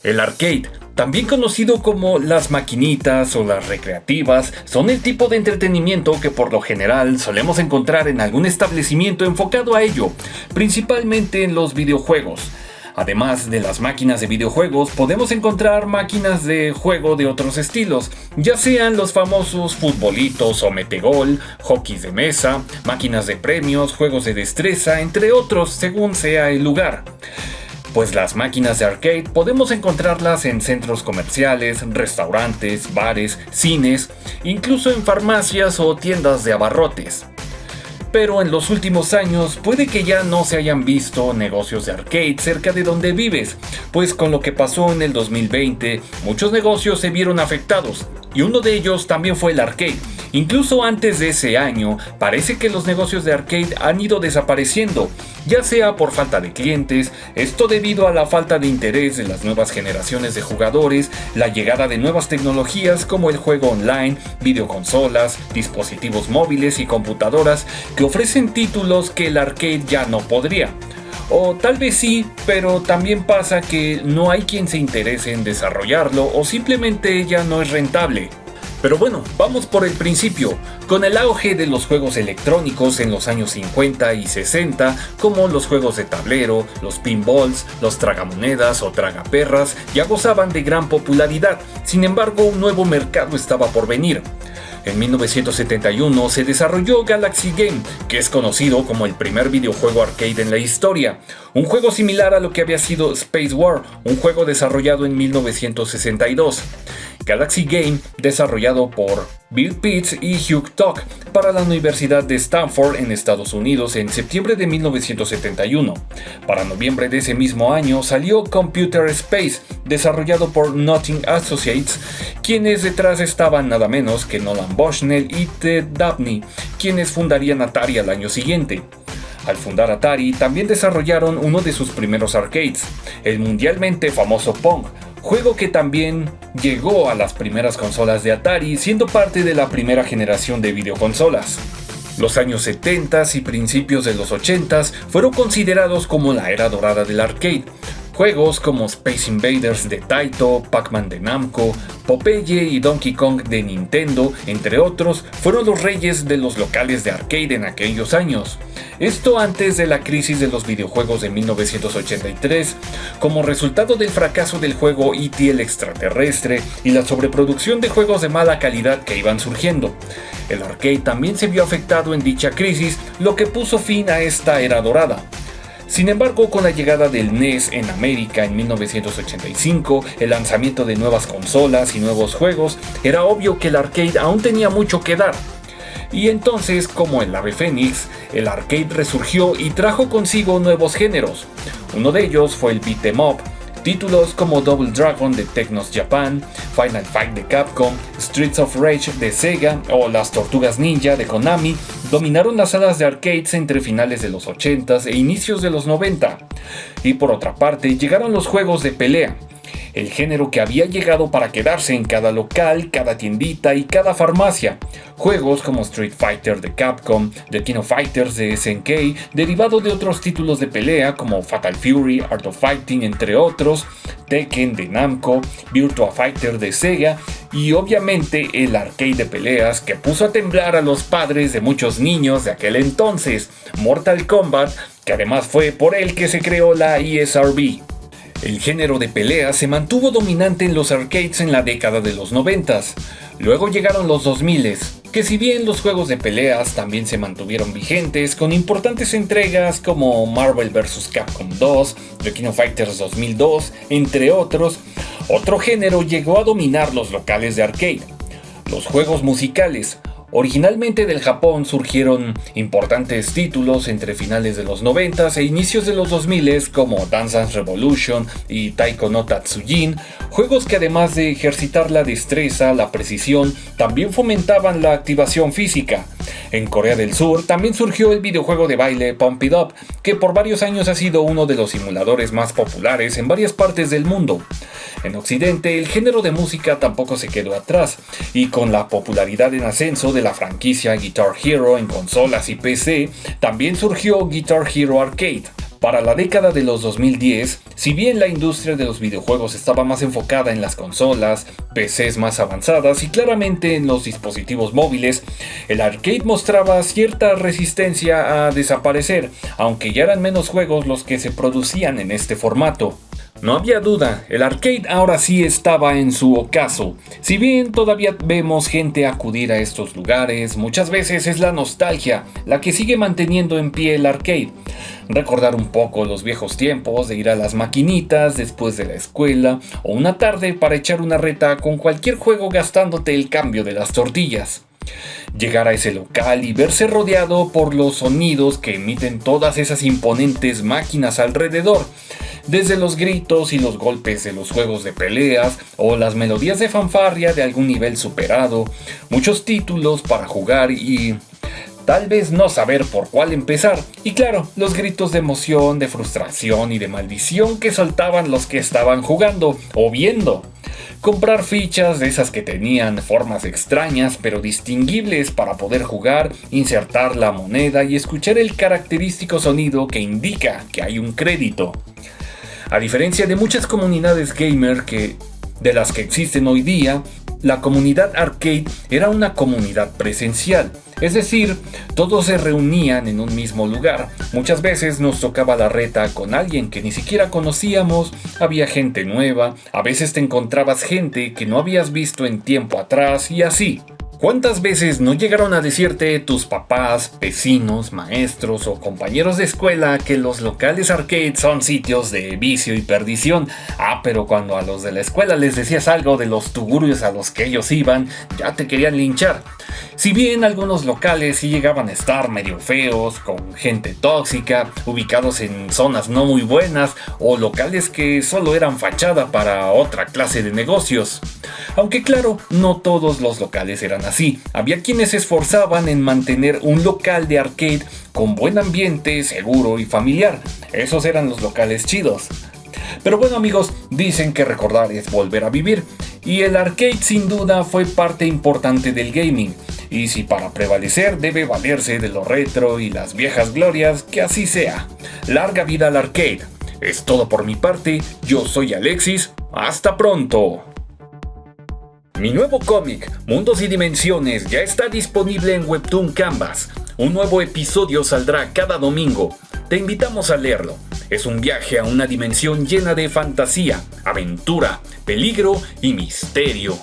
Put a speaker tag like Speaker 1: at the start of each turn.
Speaker 1: El arcade, también conocido como las maquinitas o las recreativas, son el tipo de entretenimiento que por lo general solemos encontrar en algún establecimiento enfocado a ello, principalmente en los videojuegos. Además de las máquinas de videojuegos, podemos encontrar máquinas de juego de otros estilos, ya sean los famosos futbolitos o metegol, hockeys de mesa, máquinas de premios, juegos de destreza, entre otros, según sea el lugar. Pues las máquinas de arcade podemos encontrarlas en centros comerciales, restaurantes, bares, cines, incluso en farmacias o tiendas de abarrotes. Pero en los últimos años puede que ya no se hayan visto negocios de arcade cerca de donde vives, pues con lo que pasó en el 2020, muchos negocios se vieron afectados, y uno de ellos también fue el arcade. Incluso antes de ese año, parece que los negocios de arcade han ido desapareciendo, ya sea por falta de clientes, esto debido a la falta de interés de las nuevas generaciones de jugadores, la llegada de nuevas tecnologías como el juego online, videoconsolas, dispositivos móviles y computadoras que ofrecen títulos que el arcade ya no podría. O tal vez sí, pero también pasa que no hay quien se interese en desarrollarlo o simplemente ya no es rentable. Pero bueno, vamos por el principio. Con el auge de los juegos electrónicos en los años 50 y 60, como los juegos de tablero, los pinballs, los tragamonedas o tragaperras, ya gozaban de gran popularidad. Sin embargo, un nuevo mercado estaba por venir. En 1971 se desarrolló Galaxy Game, que es conocido como el primer videojuego arcade en la historia. Un juego similar a lo que había sido Space War, un juego desarrollado en 1962. Galaxy Game, desarrollado por Bill Pitts y Hugh Tuck para la Universidad de Stanford en Estados Unidos en septiembre de 1971. Para noviembre de ese mismo año salió Computer Space, desarrollado por Nothing Associates, quienes detrás estaban nada menos que Nolan Bushnell y Ted Dabney, quienes fundarían Atari al año siguiente. Al fundar Atari, también desarrollaron uno de sus primeros arcades, el mundialmente famoso Pong, juego que también llegó a las primeras consolas de Atari, siendo parte de la primera generación de videoconsolas. Los años 70 y principios de los 80 fueron considerados como la era dorada del arcade. Juegos como Space Invaders de Taito, Pac-Man de Namco, Popeye y Donkey Kong de Nintendo, entre otros, fueron los reyes de los locales de arcade en aquellos años. Esto antes de la crisis de los videojuegos de 1983, como resultado del fracaso del juego E.T. el extraterrestre y la sobreproducción de juegos de mala calidad que iban surgiendo. El arcade también se vio afectado en dicha crisis, lo que puso fin a esta era dorada. Sin embargo, con la llegada del NES en América en 1985, el lanzamiento de nuevas consolas y nuevos juegos, era obvio que el arcade aún tenía mucho que dar. Y entonces, como el ave fénix, el arcade resurgió y trajo consigo nuevos géneros. Uno de ellos fue el beat 'em up. Títulos como Double Dragon de Technos Japan, Final Fight de Capcom, Streets of Rage de Sega o Las Tortugas Ninja de Konami dominaron las salas de arcades entre finales de los 80s e inicios de los 90. Y por otra parte llegaron los juegos de pelea, el género que había llegado para quedarse en cada local, cada tiendita y cada farmacia. Juegos como Street Fighter de Capcom, The King of Fighters de SNK, derivado de otros títulos de pelea como Fatal Fury, Art of Fighting, entre otros, Tekken de Namco, Virtua Fighter de Sega y obviamente el arcade de peleas que puso a temblar a los padres de muchos niños de aquel entonces, Mortal Kombat, que además fue por él que se creó la ESRB. El género de pelea se mantuvo dominante en los arcades en la década de los 90s. Luego llegaron los 2000s, que si bien los juegos de peleas también se mantuvieron vigentes con importantes entregas como Marvel vs. Capcom 2, The King of Fighters 2002, entre otros, otro género llegó a dominar los locales de arcade: los juegos musicales. Originalmente del Japón surgieron importantes títulos entre finales de los 90s e inicios de los 2000s como Dance Dance Revolution y Taiko no Tatsujin, juegos que además de ejercitar la destreza, la precisión, también fomentaban la activación física. En Corea del Sur también surgió el videojuego de baile Pump It Up, que por varios años ha sido uno de los simuladores más populares en varias partes del mundo. En Occidente, el género de música tampoco se quedó atrás, y con la popularidad en ascenso de la franquicia Guitar Hero en consolas y PC, también surgió Guitar Hero Arcade. Para la década de los 2010, si bien la industria de los videojuegos estaba más enfocada en las consolas, PCs más avanzadas y claramente en los dispositivos móviles, el arcade mostraba cierta resistencia a desaparecer, aunque ya eran menos juegos los que se producían en este formato. No había duda, el arcade ahora sí estaba en su ocaso. Si bien todavía vemos gente acudir a estos lugares, muchas veces es la nostalgia la que sigue manteniendo en pie el arcade. Recordar un poco los viejos tiempos de ir a las maquinitas después de la escuela o una tarde para echar una reta con cualquier juego gastándote el cambio de las tortillas. Llegar a ese local y verse rodeado por los sonidos que emiten todas esas imponentes máquinas alrededor, desde los gritos y los golpes de los juegos de peleas o las melodías de fanfarria de algún nivel superado, muchos títulos para jugar y tal vez no saber por cuál empezar, y claro, los gritos de emoción, de frustración y de maldición que soltaban los que estaban jugando o viendo. Comprar fichas de esas que tenían formas extrañas pero distinguibles para poder jugar, insertar la moneda y escuchar el característico sonido que indica que hay un crédito. A diferencia de muchas comunidades gamer de las que existen hoy día, la comunidad arcade era una comunidad presencial. Es decir, todos se reunían en un mismo lugar. Muchas veces nos tocaba la reta con alguien que ni siquiera conocíamos, había gente nueva, a veces te encontrabas gente que no habías visto en tiempo atrás y así. ¿Cuántas veces no llegaron a decirte tus papás, vecinos, maestros o compañeros de escuela que los locales arcade son sitios de vicio y perdición? Pero cuando a los de la escuela les decías algo de los tugurios a los que ellos iban, ya te querían linchar. Si bien algunos locales sí llegaban a estar medio feos, con gente tóxica, ubicados en zonas no muy buenas o locales que solo eran fachada para otra clase de negocios. Aunque claro, no todos los locales eran así. Había quienes se esforzaban en mantener un local de arcade con buen ambiente, seguro y familiar. Esos eran los locales chidos. Pero bueno amigos, dicen que recordar es volver a vivir. Y el arcade sin duda fue parte importante del gaming. Y si para prevalecer debe valerse de lo retro y las viejas glorias, que así sea. Larga vida al arcade. Es todo por mi parte, yo soy Alexis, hasta pronto. Mi nuevo cómic, Mundos y Dimensiones, ya está disponible en Webtoon Canvas. Un nuevo episodio saldrá cada domingo. Te invitamos a leerlo. Es un viaje a una dimensión llena de fantasía, aventura, peligro y misterio.